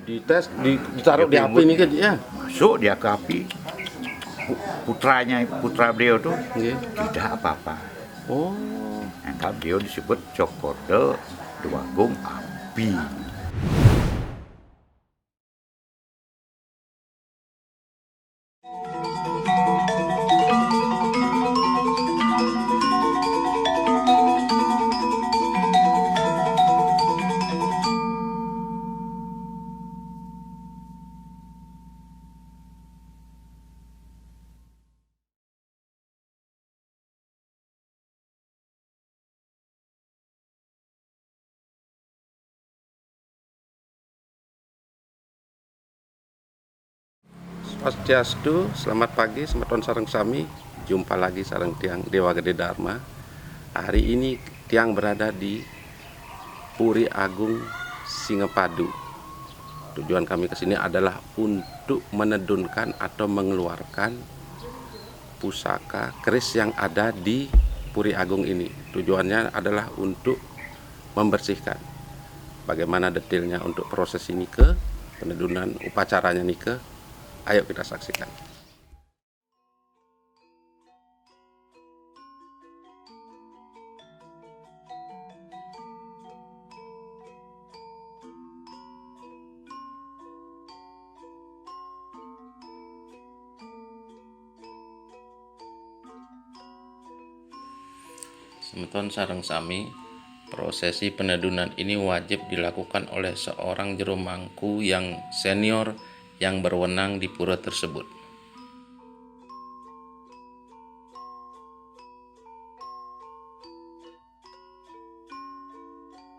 Dites, ditaruh di api ini kan ya. Masuk dia ke api. Putra beliau tuh tidak apa-apa. Oh. Maka beliau disebut Cokorda Dewanggung Api. Swastiastu, selamat pagi, Semeton Sareng Sami. Jumpa lagi sareng tiang Dewa Gede Dharma. Hari ini tiang berada di Puri Agung Singepadu. Tujuan kami ke sini adalah untuk menedunkan atau mengeluarkan pusaka keris yang ada di Puri Agung ini. Tujuannya adalah untuk membersihkan. Bagaimana detailnya untuk proses ini ke penedunan upacaranya nih ke? Ayo kita saksikan. Semeton Sareng Sami, prosesi penedunan ini wajib dilakukan oleh seorang jero mangku yang senior yang berwenang di pura tersebut.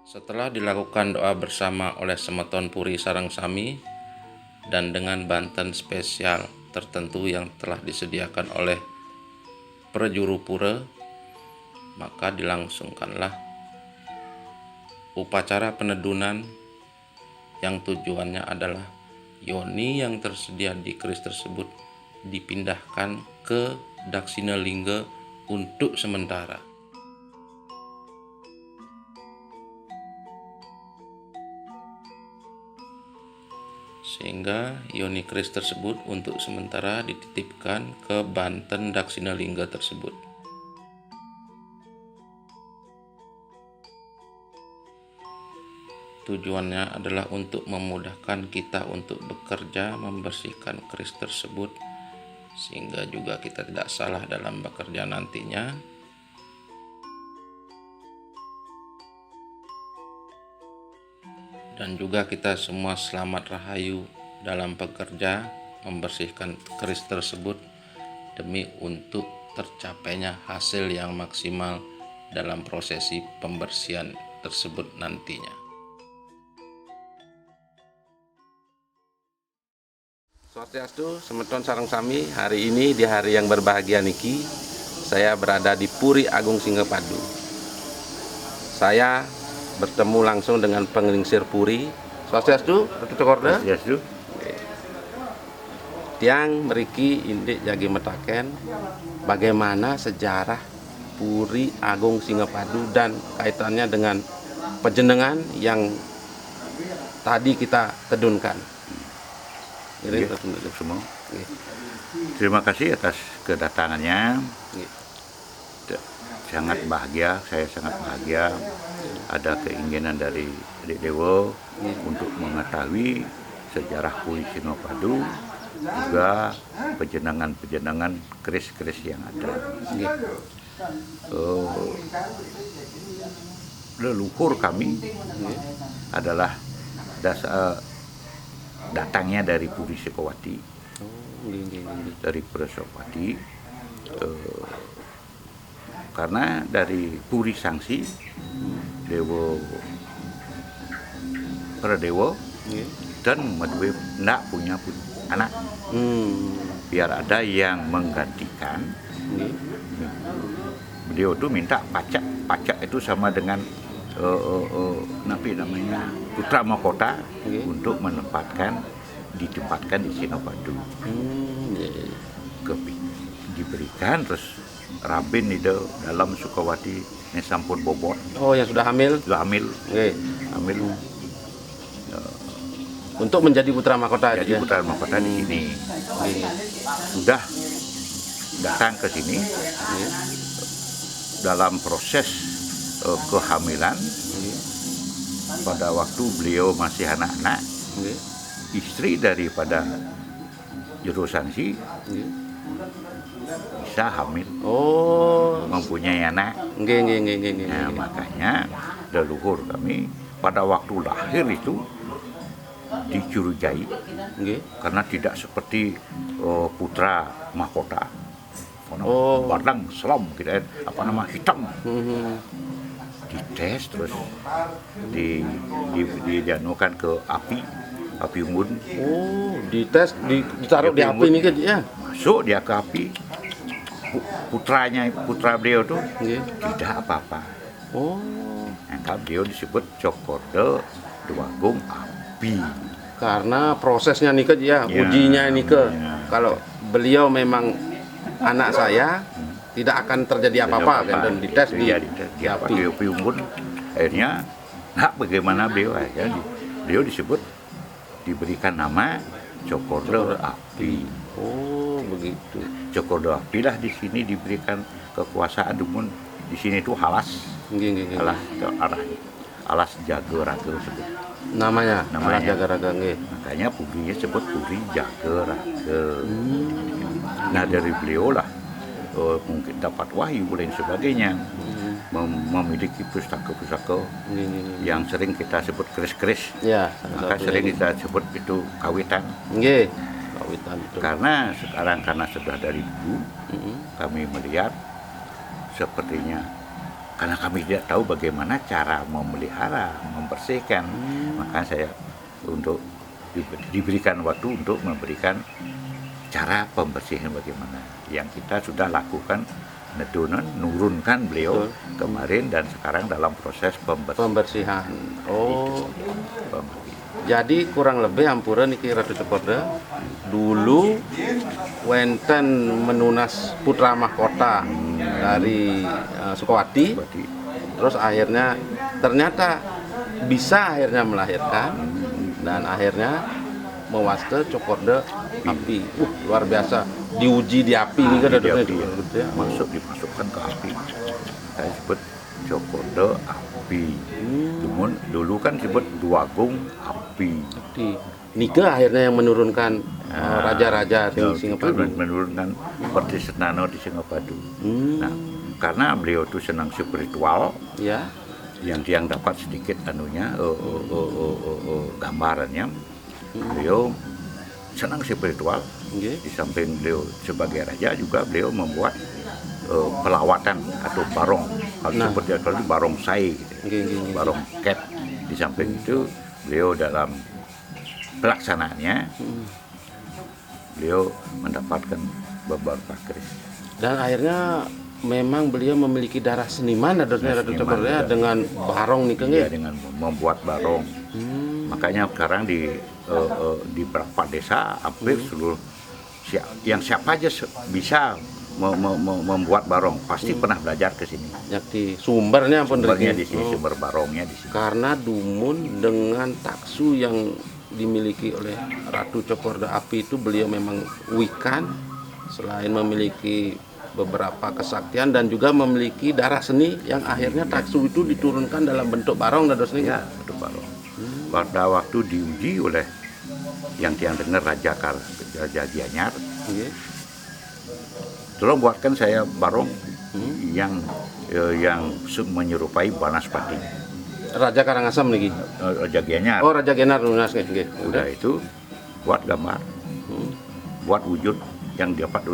Setelah dilakukan doa bersama oleh Semeton Puri Sareng Sami dan dengan banten spesial tertentu yang telah disediakan oleh prajuru pura, maka dilangsungkanlah upacara penedunan yang tujuannya adalah yoni yang tersedia di keris tersebut dipindahkan ke Daksina Lingga untuk sementara. Sehingga yoni keris tersebut untuk sementara dititipkan ke Banten Daksina Lingga tersebut. Tujuannya adalah untuk memudahkan kita untuk bekerja membersihkan keris tersebut, sehingga juga kita tidak salah dalam bekerja nantinya. Dan juga kita semua selamat rahayu dalam bekerja membersihkan keris tersebut demi untuk tercapainya hasil yang maksimal dalam prosesi pembersihan tersebut nantinya. Swastiastu, Semeton Sareng Sami. Hari ini di hari yang berbahagia niki, saya berada di Puri Agung Singepadu. Saya bertemu langsung dengan penglingsir Puri. Swastiastu, Ratu Cokorda. Swastiastu. Tiang meriki indik jagi metaken bagaimana sejarah Puri Agung Singepadu dan kaitannya dengan pejenengan yang tadi kita tedunkan. Semua. Terima kasih atas kedatangannya. Sangat bahagia, saya sangat bahagia. Ada keinginan dari Adik Dewa untuk mengetahui sejarah Puri Singepadu, juga pejenengan keris-keris yang ada. Leluhur kami adalah datangnya dari Puri Sukawati, dari Puri Sukawati, karena dari Puri Sangsi Pradewa dan Madwe tidak punya anak, biar ada yang menggantikan. Beliau tuh minta pacak itu sama dengan namanya putra mahkota untuk ditempatkan di Singepadu. Diberikan terus Rabin itu dalam Sukawati ini sampun bobot. Oh, yang sudah hamil? Sudah hamil. Okay. Hamil. Untuk menjadi putra mahkota jadi aja. putra mahkota di sini. Sudah datang ke sini dalam proses kehamilan. Pada waktu beliau masih anak-anak, istri daripada Jurusansi bisa hamil, Oh, mempunyai anak. nggih. Nah, makanya leluhur kami pada waktu lahir itu dicurigai Nggih. karena tidak seperti putra mahkota. Oh. Badang, selam, kira apa nama hitam. Mhm. Dites terus dianukan ke api unggun, Oh, dites, ditaruh di api nih kan ya. masuk dia ke api. Putra beliau tuh Nggih. tidak apa-apa. Oh, Maka beliau disebut Cokorda Duagung Api. karena prosesnya nih kan ya, Ya, ujinya ini ke. ya. Kalau beliau memang anak saya, tidak akan terjadi apa-apa kan, dan dites di api. api unggun. Akhirnya bagaimana beliau aja beliau disebut, diberikan nama Cokorda Api. Oh, begitu. Cokorda Api lah di sini diberikan kekuasaan, namun di sini tuh alas Nggih. alas jaga-raga sebut. Namanya Namanya. jaga-raga nggih. Makanya purinya sebut puri jaga-raga. Nah, dari beliau lah mungkin dapat wahyu dan sebagainya, memiliki pustaka-pustaka Nggih. yang sering kita sebut keris-keris. Ya, Maka sering kita sebut itu kawitan. nggih. Kawitan itu. Karena sekarang karena sudah dari dulu Mhm. kami melihat sepertinya, karena kami tidak tahu bagaimana cara memelihara, membersihkan, maka saya untuk diberikan waktu untuk memberikan cara pembersihan bagaimana yang kita sudah lakukan, nurunkan beliau kemarin dan sekarang dalam proses Pembersihan. Oh, pembersihan. jadi kurang lebih hampura niki Ratu Cokorda dulu wenten menunas putra mahkota dari Sukawati, Berarti terus akhirnya ternyata bisa akhirnya melahirkan dan akhirnya mewaste Cokorda Api. Luar biasa, diuji di api ini kan di ada api, ya. Dimasukkan ke api. Saya sebut Cokorda Api. Namun dulu kan sebut Duagung Api. Di Nika akhirnya yang menurunkan raja-raja di Itu Singapura. menurunkan seperti Senano di Singapura. Nah, karena beliau itu senang spiritual, Ya, yang dapat sedikit anunya gambarannya, beliau senang spiritual. nggih. Di samping beliau sebagai raja juga beliau membuat pelawatan atau barong, Nah. seperti kalau barong sai, gitu. Nggih. Barong cat. Di samping itu beliau dalam pelaksanaannya beliau mendapatkan beberapa keris. Dan akhirnya memang beliau memiliki darah seniman adanya Ratu Seniman, Cokorda ya. dengan barong nih kan Ya, ya. dengan membuat barong. Makanya sekarang di beberapa desa hampir seluruh siapa aja bisa membuat barong pasti pernah belajar ke sini. Yakti sumbernya pun Sumbernya dari di sini, sumber barongnya di sini. Karena Dumun dengan taksu yang dimiliki oleh Ratu Cokorda Api itu beliau memang wikan, selain memiliki beberapa kesaktian dan juga memiliki darah seni yang akhirnya taksu itu diturunkan dalam bentuk barong dan dosnya. Ya, itu barong. Pada waktu diuji oleh yang dengar Raja Gianyar, Nggih. tolong buatkan saya barong yang menyerupai Banaspati. Raja Karangasem niki. Raja Gianyar. Oh, Raja Genar lunas nggih. Udah itu buat gambar, buat wujud yang dapat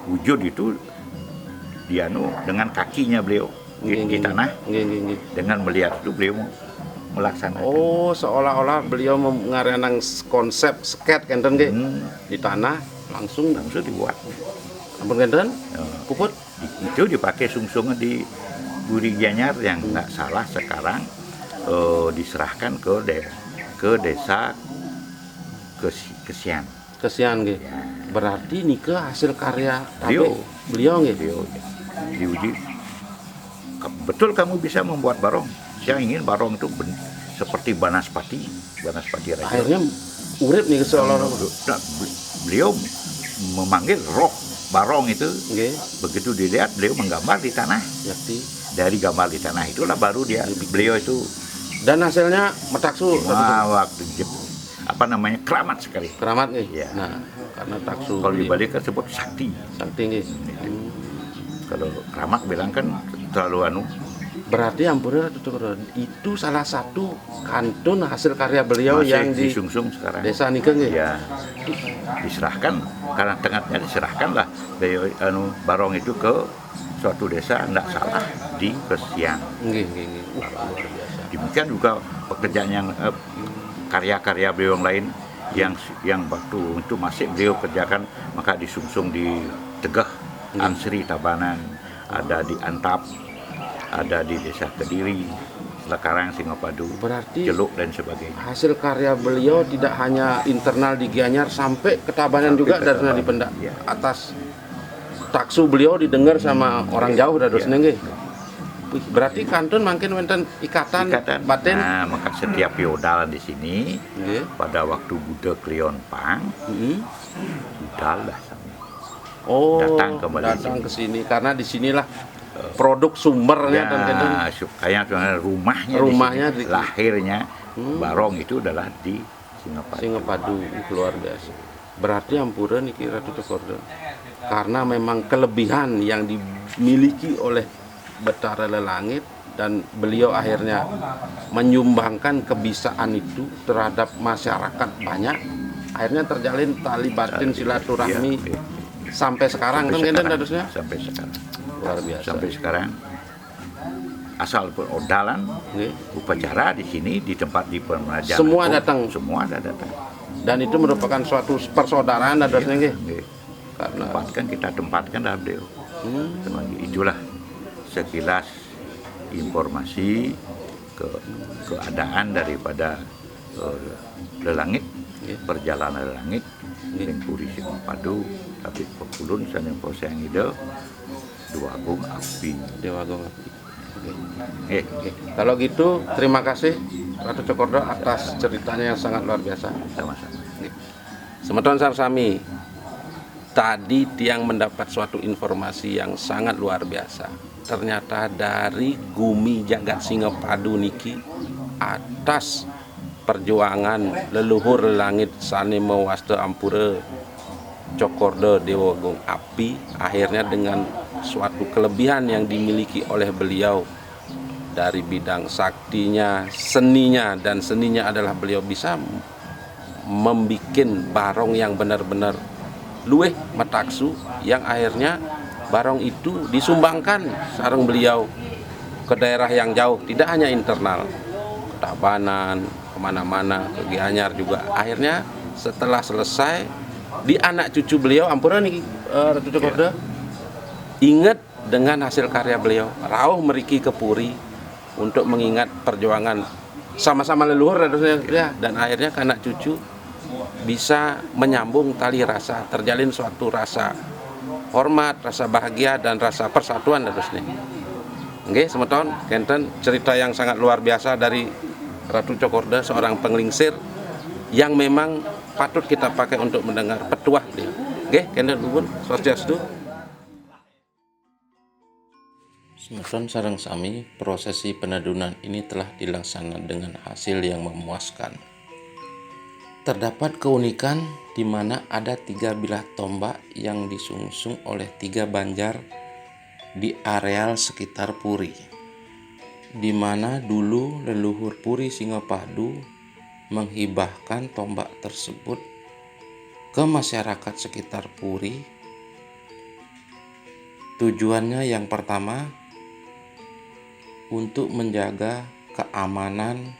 wujud itu dengan kakinya beliau di tanah, Nggih. dengan melihat itu beliau melaksanakan. Oh, seolah-olah beliau mengarahkan konsep sket kenten nggih di tanah langsung dibuat. ampun kenten Ya. puput. Itu dipakai sungsungan di Buri Gianyar yang nggak salah sekarang diserahkan ke desa Kesian. Kesian nggih. Berarti nika hasil karya Beliau. beliau nggih. Beliau diuji, betul kamu bisa membuat barong. Saya ingin barong itu seperti Banaspati Raja. Akhirnya urip nih seolah-olah. Nah, beliau memanggil roh barong itu. Nggih, Begitu dilihat beliau menggambar di tanah. yakti. Dari gambar di tanah itulah baru beliau itu Dan hasilnya metaksu. waktu keramat sekali. Keramat nih. Ya. Nah, karena taksu. Kalau di Bali kan sebut sakti. sakti nggih. Kalau keramat bilang kan terlalu Berarti Ampura itu salah satu kantun hasil karya beliau masih yang di disungsung sekarang. Desa Nike nggih. Ya, diserahkan karena tengahnya diserahkanlah beliau barong itu ke suatu desa, tidak salah, di Kesiang. Nggih. Luar biasa. Demikian juga pekerjaan yang karya-karya beliau yang lain yang waktu itu masih beliau kerjakan, maka disungsung di Tegeh, Ansri, Tabanan, ada di Antap, ada di Desa Kediri, Sekarang, Singapadu, Berarti Celuk dan sebagainya. hasil karya beliau tidak hanya internal di Gianyar, sampai ke Tabanan Sampai juga ke dari Tabanan, di Pendak. ya. Atas taksu beliau didengar sama orang jauh dari nggih. Wih, berarti kantun makin wonten ikatan batin. Nah, maka setiap feodal di sini Nggih. pada waktu Buddha Klion Pang, Mm-hmm. budal dah sama. Oh, Datang kembali datang sini. ke sini karena di sinilah produk sumbernya dan kantun. Kayak Rumahnya di sini, di- lahirnya barong itu adalah di Singapura. Singapadu luar biasa. Berarti Ampura niki Ratu Cokorda karena memang kelebihan yang dimiliki oleh Betara Lelangit, dan beliau akhirnya menyumbangkan kebisaan itu terhadap masyarakat banyak, akhirnya terjalin tali batin silaturahmi Iya. sampai sekarang kan Sampai kenten sekarang. harusnya Sampai sekarang. luar biasa. Sampai sekarang asal perodalan Nggih. upacara di sini di tempat di Permajaan Semua Agung, datang. semua ada datang. Dan itu merupakan suatu persaudaraan harusnya nggih. Nggih. Karena Kita tempatkan dalam beliau. Itulah sekilas informasi keadaan daripada Lelangit, perjalanan Lelangit, yang Puri Singapadu, tapi Pepulun saning Poseng Ide, Dua Agung Api. Dewa Agung Api. Oke, Kalau gitu terima kasih Ratu Cokorda atas ceritanya yang sangat luar biasa. sama-sama. Semeton Sarsami, tadi Tiang mendapat suatu informasi yang sangat luar biasa. Ternyata dari Gumi Jagat Singapadu niki atas perjuangan leluhur langit sane mewasta Ampura Cokorda Dewa Agung Api, akhirnya dengan suatu kelebihan yang dimiliki oleh beliau dari bidang saktinya, seninya, dan seninya adalah beliau bisa membuat barong yang benar-benar luweh metaksu, yang akhirnya barong itu disumbangkan sareng beliau ke daerah yang jauh, tidak hanya internal, Tabanan, kemana-mana, ke Gianyar juga. Akhirnya setelah selesai, di anak cucu beliau, Ampura nih Ratu Cokorda, ingat dengan hasil karya beliau, rauh meriki ke Puri untuk mengingat perjuangan sama-sama leluhur ya, dan akhirnya ke anak cucu bisa menyambung tali rasa, terjalin suatu rasa hormat, rasa bahagia, dan rasa persatuan harusnya. Oke, semeton kenten cerita yang sangat luar biasa dari Ratu Cokorda, seorang penglingsir yang memang patut kita pakai untuk mendengar petuah dia. Oke, kenten bubun, swastiastu. Semeton sareng sami, prosesi penedunan ini telah dilaksanakan dengan hasil yang memuaskan. Terdapat keunikan di mana ada 3 bilah tombak yang disungsung oleh 3 banjar di areal sekitar Puri, di mana dulu leluhur Puri Singapadu menghibahkan tombak tersebut ke masyarakat sekitar Puri. Tujuannya yang pertama untuk menjaga keamanan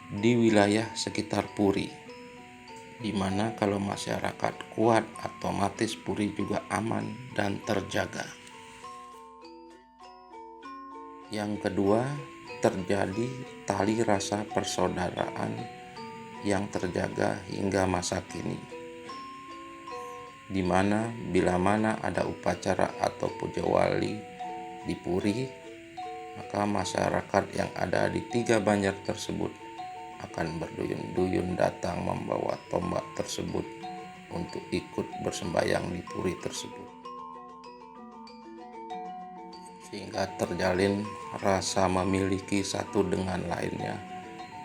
di wilayah sekitar Puri, di mana kalau masyarakat kuat, otomatis Puri juga aman dan terjaga. Yang kedua, terjadi tali rasa persaudaraan yang terjaga hingga masa kini, di mana bila mana ada upacara atau puja wali di Puri, maka masyarakat yang ada di 3 banjar tersebut akan berduyun-duyun datang membawa tombak tersebut untuk ikut bersembayang di puri tersebut, sehingga terjalin rasa memiliki satu dengan lainnya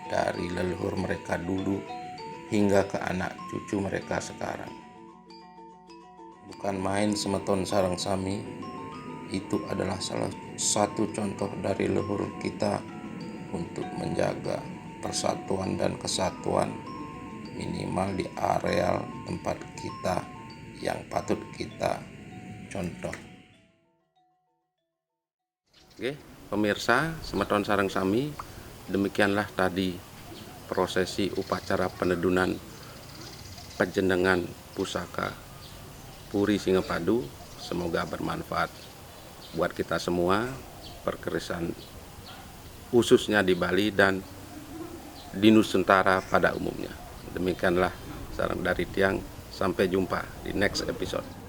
dari leluhur mereka dulu hingga ke anak cucu mereka sekarang. Bukan main semeton sareng sami, itu adalah salah satu contoh dari leluhur kita untuk menjaga persatuan dan kesatuan minimal di areal tempat kita yang patut kita contoh. Oke, pemirsa semeton sareng sami, demikianlah tadi prosesi upacara penedunan penjenengan pusaka Puri Singapadu. Semoga bermanfaat buat kita semua, perkerisan khususnya di Bali dan di Nusantara pada umumnya. Demikianlah saran dari Tiang, sampai jumpa di next episode.